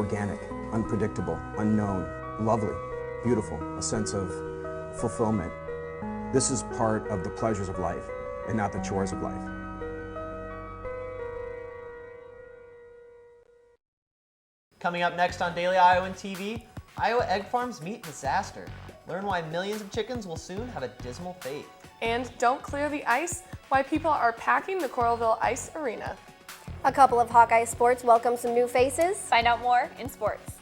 organic, unpredictable, unknown, lovely, beautiful, a sense of fulfillment. This is part of the pleasures of life and not the chores of life. Coming up next on Daily Iowan TV, Iowa egg farms meet disaster. Learn why millions of chickens will soon have a dismal fate. And don't clear the ice, why people are packing the Coralville Ice Arena. A couple of Hawkeye Sports welcome some new faces. Find out more in sports.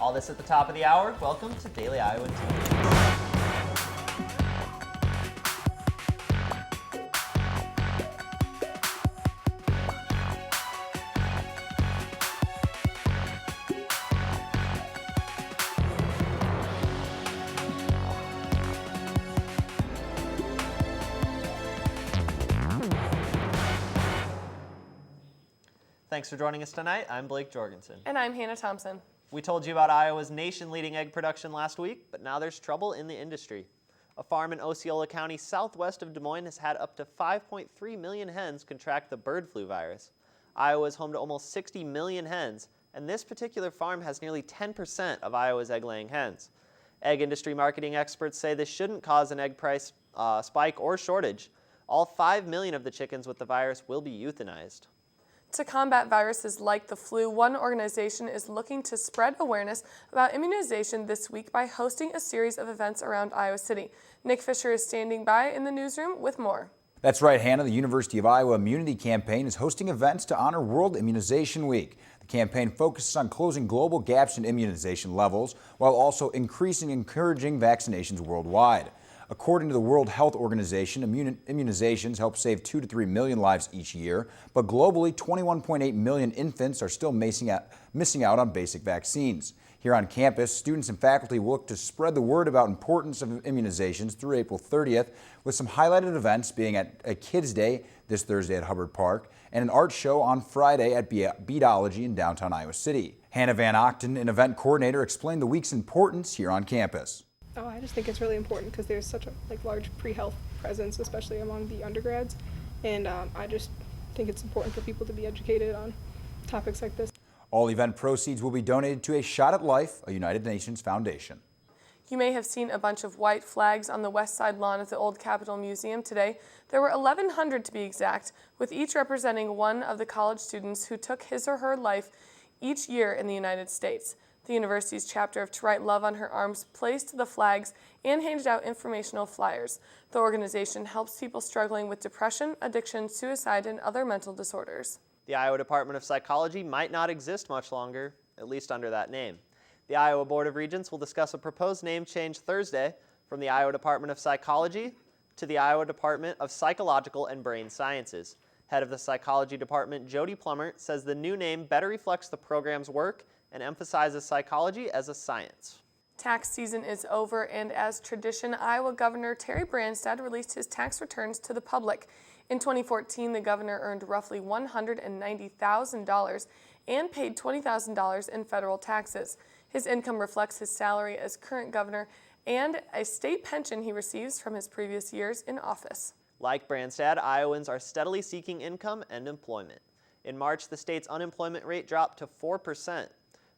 All this at the top of the hour. Welcome to Daily Iowan TV. Thanks for joining us tonight. I'm Blake Jorgensen. And I'm Hannah Thompson. We told you about Iowa's nation-leading egg production last week, but now there's trouble in the industry. A farm in Osceola County, southwest of Des Moines, has had up to 5.3 million hens contract the bird flu virus. Iowa is home to almost 60 million hens, and this particular farm has nearly 10% of Iowa's egg-laying hens. Egg industry marketing experts say this shouldn't cause an egg price spike or shortage. All 5 million of the chickens with the virus will be euthanized. To combat viruses like the flu, one organization is looking to spread awareness about immunization this week by hosting a series of events around Iowa City. Nick Fisher is standing by in the newsroom with more. That's right, Hannah. The University of Iowa Immunity Campaign is hosting events to honor World Immunization Week. The campaign focuses on closing global gaps in immunization levels while also encouraging vaccinations worldwide. According to the World Health Organization, immunizations help save 2 to 3 million lives each year, but globally 21.8 million infants are still missing out on basic vaccines. Here on campus, students and faculty will look to spread the word about importance of immunizations through April 30th, with some highlighted events being at a Kids Day this Thursday at Hubbard Park and an art show on Friday at Beatology in downtown Iowa City. Hannah Van Ochten, an event coordinator, explained the week's importance here on campus. Oh, I just think it's really important because there's such a large pre-health presence, especially among the undergrads, and I just think it's important for people to be educated on topics like this. All event proceeds will be donated to A Shot at Life, a United Nations foundation. You may have seen a bunch of white flags on the west side lawn of the Old Capitol Museum today. There were 1,100 to be exact, with each representing one of the college students who took his or her life each year in the United States. The university's chapter of To Write Love on Her Arms placed the flags and handed out informational flyers. The organization helps people struggling with depression, addiction, suicide, and other mental disorders. The Iowa Department of Psychology might not exist much longer, at least under that name. The Iowa Board of Regents will discuss a proposed name change Thursday from the Iowa Department of Psychology to the Iowa Department of Psychological and Brain Sciences. Head of the Psychology Department, Jody Plummer, says the new name better reflects the program's work and emphasizes psychology as a science. Tax season is over, and as tradition, Iowa Governor Terry Branstad released his tax returns to the public. In 2014, the governor earned roughly $190,000 and paid $20,000 in federal taxes. His income reflects his salary as current governor and a state pension he receives from his previous years in office. Like Branstad, Iowans are steadily seeking income and employment. In March, the state's unemployment rate dropped to 4%.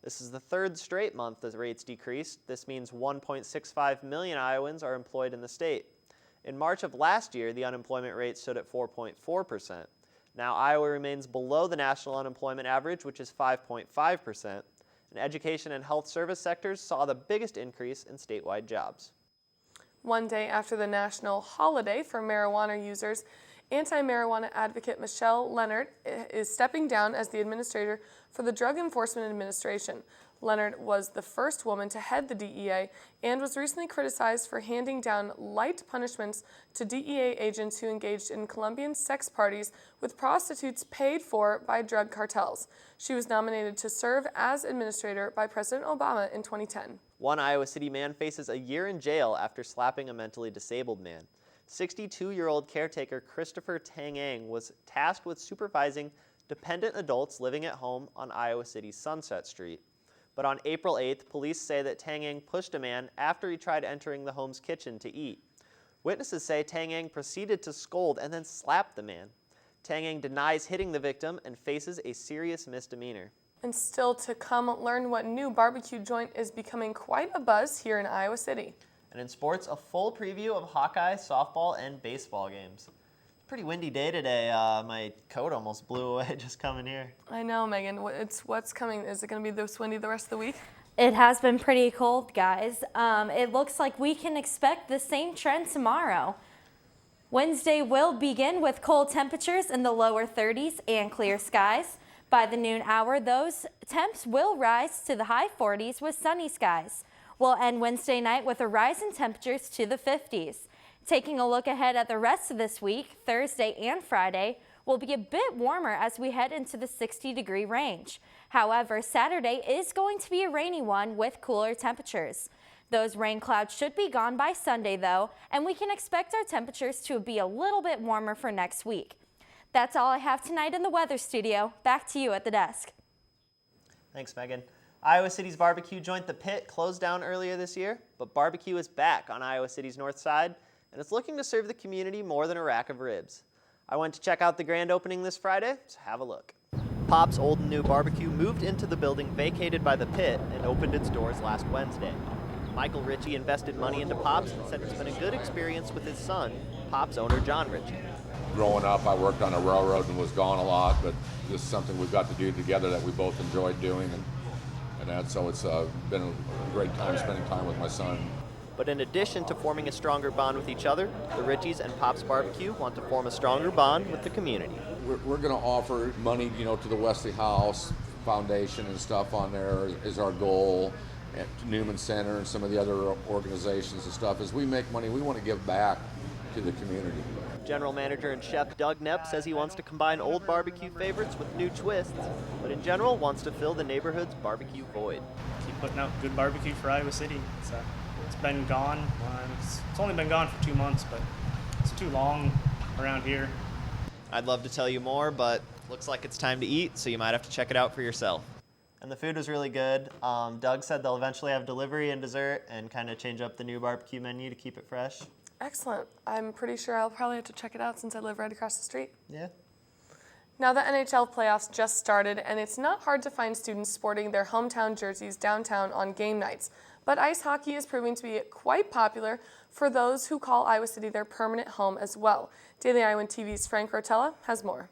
This is the third straight month the rates decreased. This means 1.65 million Iowans are employed in the state. In March of last year, the unemployment rate stood at 4.4%. Now Iowa remains below the national unemployment average, which is 5.5%. And education and health service sectors saw the biggest increase in statewide jobs. One day after the national holiday for marijuana users, anti-marijuana advocate Michelle Leonard is stepping down as the administrator for the Drug Enforcement Administration. Leonard was the first woman to head the DEA and was recently criticized for handing down light punishments to DEA agents who engaged in Colombian sex parties with prostitutes paid for by drug cartels. She was nominated to serve as administrator by President Obama in 2010. One Iowa City man faces a year in jail after slapping a mentally disabled man. 62-year-old caretaker Christopher Tang was tasked with supervising dependent adults living at home on Iowa City's Sunset Street. But on April 8th, police say that Tang pushed a man after he tried entering the home's kitchen to eat. Witnesses say Tang proceeded to scold and then slapped the man. Tang denies hitting the victim and faces a serious misdemeanor. And still to come, learn what new barbecue joint is becoming quite a buzz here in Iowa City. And in sports, a full preview of Hawkeye, softball, and baseball games. Pretty windy day today. My coat almost blew away just coming here. I know, Megan. What's coming? Is it going to be this windy the rest of the week? It has been pretty cold, guys. It looks like we can expect the same trend tomorrow. Wednesday will begin with cold temperatures in the lower 30s and clear skies. By the noon hour, those temps will rise to the high 40s with sunny skies. We'll end Wednesday night with a rise in temperatures to the 50s. Taking a look ahead at the rest of this week, Thursday and Friday will be a bit warmer as we head into the 60-degree range. However, Saturday is going to be a rainy one with cooler temperatures. Those rain clouds should be gone by Sunday, though, and we can expect our temperatures to be a little bit warmer for next week. That's all I have tonight in the weather studio. Back to you at the desk. Thanks, Megan. Iowa City's barbecue joint, The Pit, closed down earlier this year, but barbecue is back on Iowa City's north side, and it's looking to serve the community more than a rack of ribs. I went to check out the grand opening this Friday, so have a look. Pop's Old and New Barbecue moved into the building vacated by The Pit and opened its doors last Wednesday. Michael Ritchie invested money into Pop's and said it's been a good experience with his son, Pop's owner John Ritchie. Growing up, I worked on a railroad and was gone a lot, but this is something we've got to do together that we both enjoyed doing, so it's been a great time spending time with my son. But in addition to forming a stronger bond with each other, the Ritchies and Pop's Barbecue want to form a stronger bond with the community. We're going to offer money, to the Wesley House Foundation and stuff on there is our goal, and to Newman Center and some of the other organizations and stuff. As we make money, we want to give back to the community. General Manager and Chef Doug Knepp says he wants to combine old barbecue favorites with new twists, but in general wants to fill the neighborhood's barbecue void. Keep putting out good barbecue for Iowa City. It's been gone. It's only been gone for 2 months, but it's too long around here. I'd love to tell you more, but looks like it's time to eat, so you might have to check it out for yourself. And the food was really good. Doug said they'll eventually have delivery and dessert and kind of change up the new barbecue menu to keep it fresh. Excellent. I'm pretty sure I'll probably have to check it out since I live right across the street. Yeah. Now the NHL playoffs just started, and it's not hard to find students sporting their hometown jerseys downtown on game nights. But ice hockey is proving to be quite popular for those who call Iowa City their permanent home as well. Daily Iowan TV's Frank Rotella has more.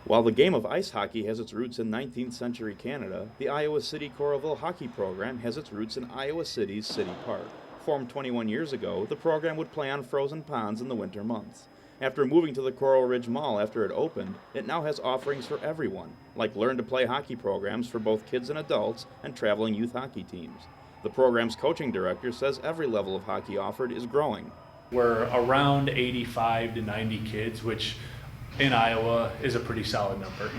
While the game of ice hockey has its roots in 19th century Canada, the Iowa City Coralville hockey program has its roots in Iowa City's City Park. Formed 21 years ago, the program would play on frozen ponds in the winter months. After moving to the Coral Ridge Mall after it opened, it now has offerings for everyone, like learn-to-play hockey programs for both kids and adults and traveling youth hockey teams. The program's coaching director says every level of hockey offered is growing. We're around 85 to 90 kids, which in Iowa is a pretty solid number.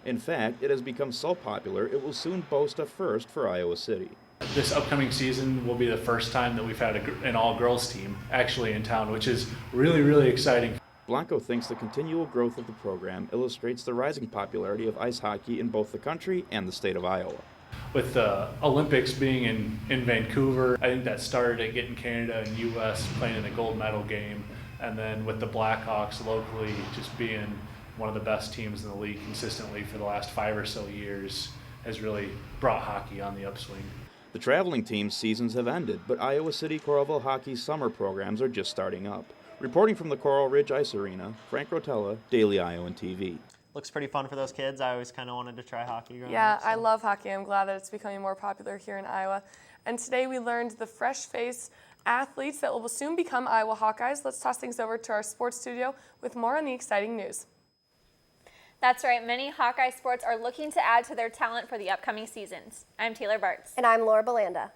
In fact, it has become so popular it will soon boast a first for Iowa City. This upcoming season will be the first time that we've had an all-girls team actually in town, which is really, really exciting. Blanco thinks the continual growth of the program illustrates the rising popularity of ice hockey in both the country and the state of Iowa. With the Olympics being in Vancouver, I think that started at getting Canada and U.S. playing in the gold medal game, and then with the Blackhawks locally just being one of the best teams in the league consistently for the last 5 or so years has really brought hockey on the upswing. The traveling team's seasons have ended, but Iowa City Coralville hockey's summer programs are just starting up. Reporting from the Coral Ridge Ice Arena, Frank Rotella, Daily Iowan TV. Looks pretty fun for those kids. I always kind of wanted to try hockey growing Yeah, up. I love hockey. I'm glad that it's becoming more popular here in Iowa. And today we learned the fresh-faced athletes that will soon become Iowa Hawkeyes. Let's toss things over to our sports studio with more on the exciting news. That's right, many Hawkeye sports are looking to add to their talent for the upcoming seasons. I'm Taylor Bartz. And I'm Laura Belanda.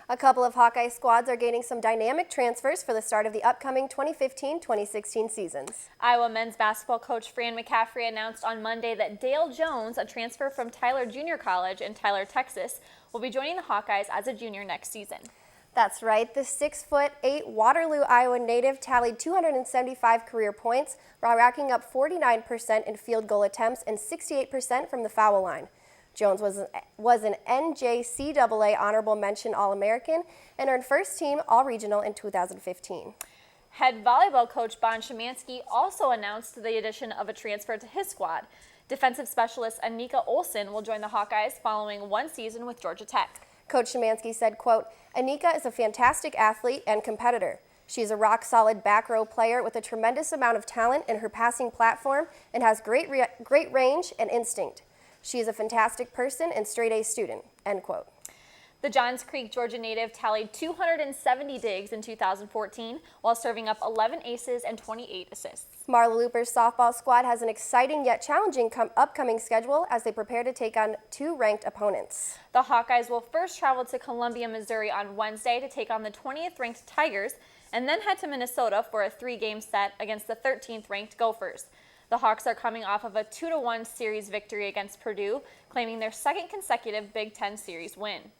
A couple of Hawkeye squads are gaining some dynamic transfers for the start of the upcoming 2015-2016 seasons. Iowa men's basketball coach Fran McCaffrey announced on Monday that Dale Jones, a transfer from Tyler Junior College in Tyler, Texas, will be joining the Hawkeyes as a junior next season. That's right, the 6'8" Waterloo, Iowa native tallied 275 career points while racking up 49% in field goal attempts and 68% from the foul line. Jones was an NJCAA Honorable Mention All-American and earned first team All-Regional in 2015. Head volleyball coach Shymansky also announced the addition of a transfer to his squad. Defensive specialist Anika Olson will join the Hawkeyes following 1 season with Georgia Tech. Coach Shymansky said, quote, "Anika is a fantastic athlete and competitor. She's a rock-solid back row player with a tremendous amount of talent in her passing platform and has great range and instinct. She is a fantastic person and straight-A student," end quote. The Johns Creek, Georgia native tallied 270 digs in 2014 while serving up 11 aces and 28 assists. Marla Looper's softball squad has an exciting yet challenging upcoming schedule as they prepare to take on 2 ranked opponents. The Hawkeyes will first travel to Columbia, Missouri on Wednesday to take on the 20th ranked Tigers and then head to Minnesota for a 3-game set against the 13th ranked Gophers. The Hawks are coming off of a 2-1 series victory against Purdue, claiming their second consecutive Big Ten series win.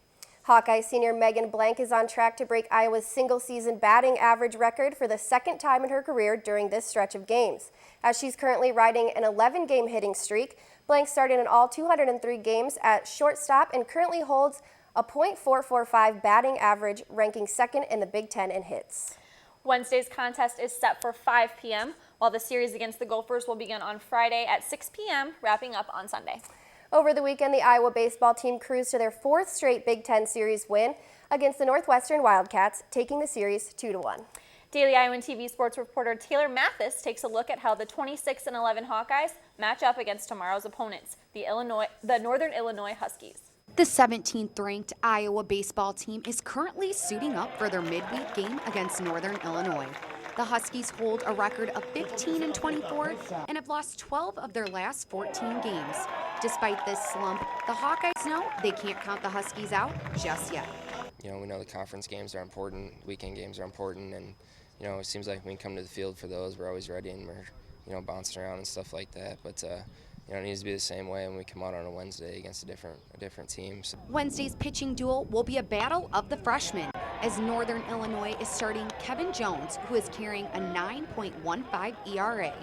Hawkeye senior Megan Blank is on track to break Iowa's single-season batting average record for the second time in her career during this stretch of games. As she's currently riding an 11-game hitting streak, Blank started in all 203 games at shortstop and currently holds a .445 batting average, ranking second in the Big Ten in hits. Wednesday's contest is set for 5 p.m., while the series against the Gophers will begin on Friday at 6 p.m., wrapping up on Sunday. Over the weekend, the Iowa baseball team cruised to their 4th straight Big Ten series win against the Northwestern Wildcats, taking the series 2-1. Daily Iowan TV sports reporter Taylor Mathis takes a look at how the 26-11 Hawkeyes match up against tomorrow's opponents, the Northern Illinois Huskies. The 17th-ranked Iowa baseball team is currently suiting up for their midweek game against Northern Illinois. The Huskies hold a record of 15-24 and have lost 12 of their last 14 games. Despite this slump, the Hawkeyes know they can't count the Huskies out just yet. You know, we know the conference games are important, weekend games are important, and, you know, it seems like when we come to the field for those, we're always ready and we're, you know, bouncing around and stuff like that. But, you know, it needs to be the same way when we come out on a Wednesday against a different team. So Wednesday's pitching duel will be a battle of the freshmen, as Northern Illinois is starting Kevin Jones, who is carrying a 9.15 ERA,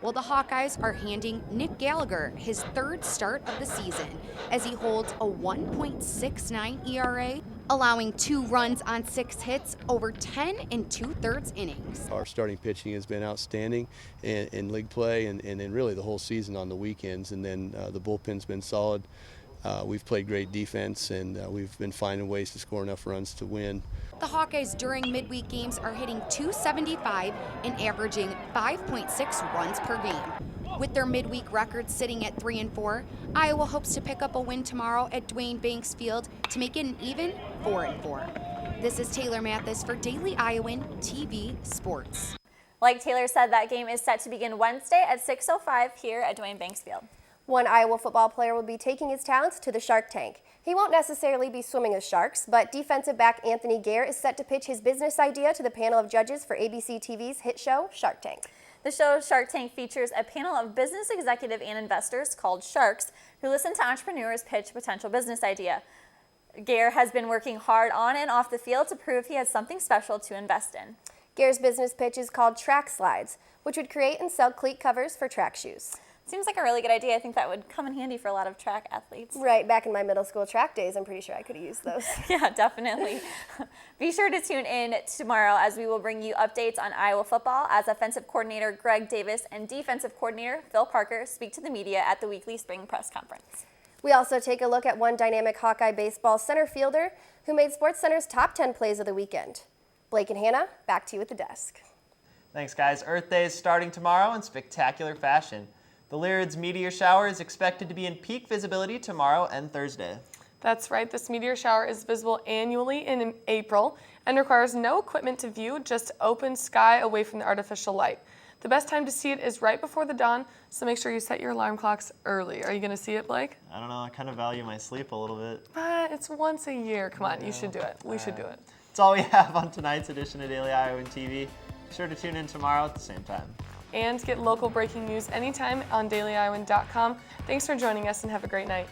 while the Hawkeyes are handing Nick Gallagher his 3rd start of the season, as he holds a 1.69 ERA, allowing 2 runs on 6 hits over 10 2/3 innings. Our starting pitching has been outstanding in league play and really the whole season on the weekends, and then the bullpen's been solid. We've played great defense, and we've been finding ways to score enough runs to win. The Hawkeyes during midweek games are hitting .275 and averaging 5.6 runs per game. With their midweek record sitting at 3-4, Iowa hopes to pick up a win tomorrow at Dwayne Banks Field to make it an even 4-4. This is Taylor Mathis for Daily Iowan TV Sports. Like Taylor said, that game is set to begin Wednesday at 6:05 here at Dwayne Banks Field. One Iowa football player will be taking his talents to the Shark Tank. He won't necessarily be swimming with sharks, but defensive back Anthony Gare is set to pitch his business idea to the panel of judges for ABC TV's hit show, Shark Tank. The show Shark Tank features a panel of business executives and investors called Sharks who listen to entrepreneurs pitch a potential business idea. Gare has been working hard on and off the field to prove he has something special to invest in. Gare's business pitch is called Track Slides, which would create and sell cleat covers for track shoes. Seems like a really good idea. I think that would come in handy for a lot of track athletes. Right, back in my middle school track days, I'm pretty sure I could have used those. Yeah, definitely. Be sure to tune in tomorrow as we will bring you updates on Iowa football as offensive coordinator Greg Davis and defensive coordinator Phil Parker speak to the media at the weekly spring press conference. We also take a look at one dynamic Hawkeye baseball center fielder who made SportsCenter's top 10 plays of the weekend. Blake and Hannah, back to you at the desk. Thanks, guys. Earth Day is starting tomorrow in spectacular fashion. The Lyrids meteor shower is expected to be in peak visibility tomorrow and Thursday. That's right. This meteor shower is visible annually in April and requires no equipment to view, just open sky away from the artificial light. The best time to see it is right before the dawn, so make sure you set your alarm clocks early. Are you going to see it, Blake? I don't know. I kind of value my sleep a little bit. But it's once a year. Come on, you should do it. We should do it. That's all we have on tonight's edition of Daily Iowan TV. Be sure to tune in tomorrow at the same time. And get local breaking news anytime on dailyiowan.com. Thanks for joining us and have a great night.